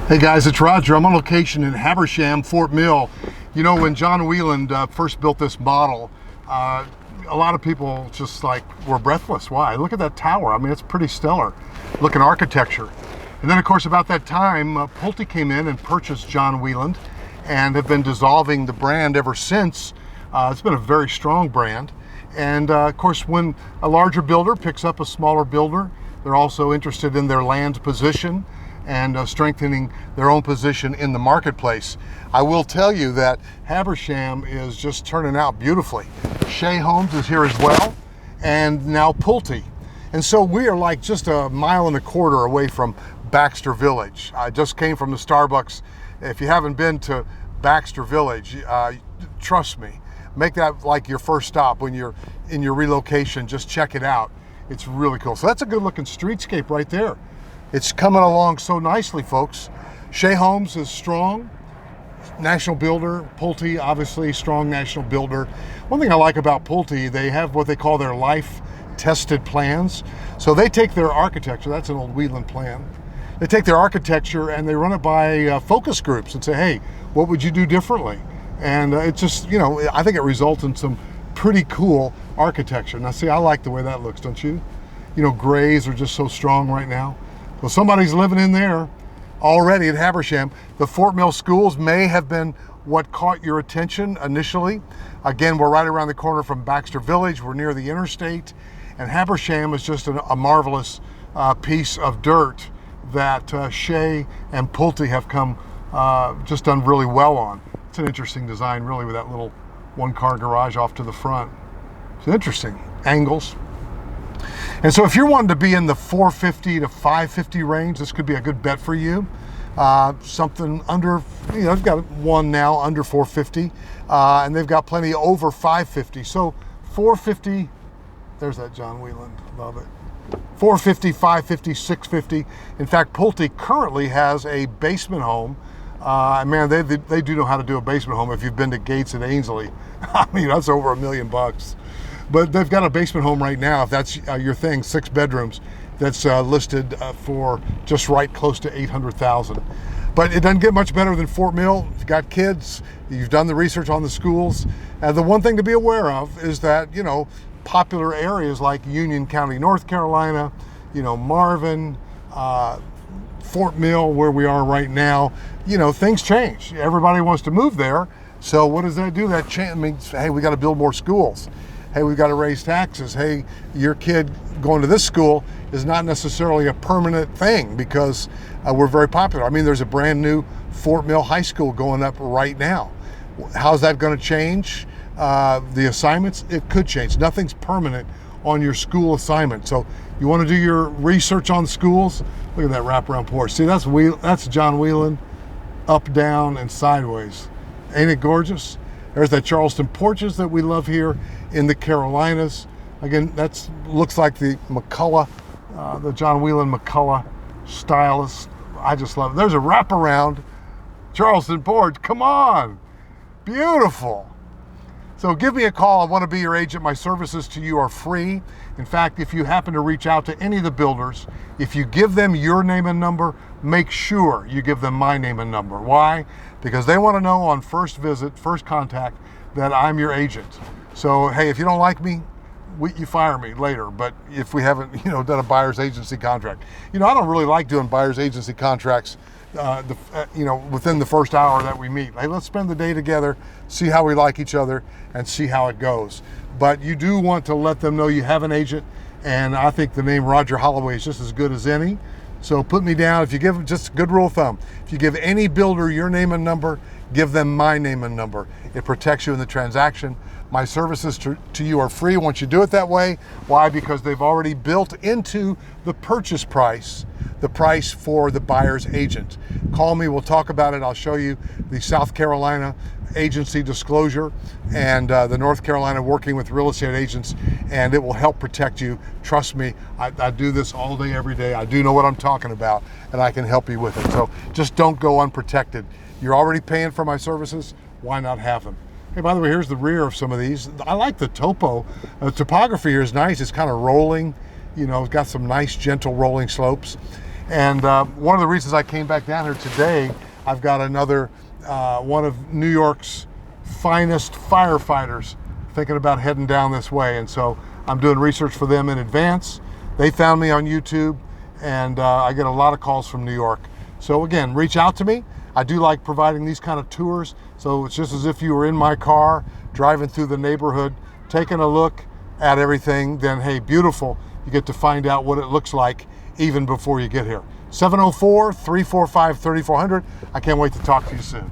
Hey guys, it's Roger. I'm on location in Habersham, Fort Mill. You know, when John Wheeland first built this model, a lot of people just were breathless. Why? Look at that tower. I mean, it's pretty stellar. Look at architecture. And then of course about that time, Pulte came in and purchased John Wheeland and have been dissolving the brand ever since. It's been a very strong brand. And of course, when a larger builder picks up a smaller builder, they're also interested in their land position and strengthening their own position in the marketplace. I will tell you that Habersham is just turning out beautifully. Shea Homes is here as well, and now Pulte. And so we are like just a mile and a quarter away from Baxter Village. I just came from the Starbucks. If you haven't been to Baxter Village, trust me, make that like your first stop when you're in your relocation. Just check it out. It's really cool. So that's a good looking streetscape right there. It's coming along so nicely, folks. Shea Homes is strong, national builder. Pulte, obviously, strong national builder. One thing I like about Pulte, they have what they call their life-tested plans. So they take their architecture, that's an old Wheeland plan. They take their architecture and they run it by focus groups and say, hey, what would you do differently? And it just, you know, I think it results in some pretty cool architecture. Now, see, I like the way that looks, don't you? You know, grays are just so strong right now. Well, somebody's living in there already at Habersham. The Fort Mill schools may have been what caught your attention initially. Again, we're right around the corner from Baxter Village. We're near the interstate. And Habersham is just a marvelous piece of dirt that Shea and Pulte have come just done really well on. It's an interesting design, really, with that little one-car garage off to the front. It's interesting. Angles. And so if you're wanting to be in the 450 to 550 range, this could be a good bet for you. Something under, you know, they've got one now under 450, and they've got plenty over 550. So 450, there's that John Wheeland, love it. 450, 550, 650. In fact, Pulte currently has a basement home. Man, they do know how to do a basement home. If you've been to Gates and Ainsley, I mean, that's over $1 million. But they've got a basement home right now, if that's your thing, 6 bedrooms, that's listed for just right close to $800,000. But it doesn't get much better than Fort Mill. If you've got kids, you've done the research on the schools. The one thing to be aware of is that, you know, popular areas like Union County, North Carolina, you know, Marvin, Fort Mill, where we are right now, you know, things change. Everybody wants to move there. So what does that do? That means, hey, we got to build more schools. Hey, we've got to raise taxes. Hey, your kid going to this school is not necessarily a permanent thing because we're very popular. I mean, there's a brand new Fort Mill High School going up right now. How's that going to change the assignments? It could change. Nothing's permanent on your school assignment. So you want to do your research on schools? Look at that wraparound porch. See, that's John Wheeland, up, down, and sideways. Ain't it gorgeous? There's that Charleston porches that we love here in the Carolinas. Again, that looks like the McCullough, the John Wheeland McCullough stylus. I just love it. There's a wraparound Charleston porch. Come on, beautiful. So give me a call. I want to be your agent. My services to you are free. In fact, if you happen to reach out to any of the builders, if you give them your name and number, make sure you give them my name and number. Why? Because they want to know on first visit, first contact, that I'm your agent. So, hey, if you don't like me, you fire me later. But if we haven't, you know, done a buyer's agency contract, you know, I don't really like doing buyer's agency contracts, you know, within the first hour that we meet. Hey, let's spend the day together, see how we like each other, and see how it goes. But you do want to let them know you have an agent, and I think the name Roger Holloway is just as good as any. So put me down. If you give, just a good rule of thumb, if you give any builder your name and number, give them my name and number. It protects you in the transaction. My services to you are free once you do it that way. Why? Because they've already built into the purchase price the price for the buyer's agent. Call me, we'll talk about it. I'll show you the South Carolina agency disclosure and the North Carolina working with real estate agents, and it will help protect you. Trust me, I do this all day, every day. I do know what I'm talking about, and I can help you with it. So just don't go unprotected. You're already paying for my services, why not have them? Hey, by the way, here's the rear of some of these. I like the topo. The topography here is nice. It's kind of rolling. You know, it's got some nice, gentle rolling slopes. And one of the reasons I came back down here today, I've got another one of New York's finest firefighters thinking about heading down this way. And so I'm doing research for them in advance. They found me on YouTube, and I get a lot of calls from New York. So again, reach out to me. I do like providing these kind of tours. So it's just as if you were in my car, driving through the neighborhood, taking a look at everything. Then, hey, beautiful. You get to find out what it looks like even before you get here. 704-345-3400. I can't wait to talk to you soon.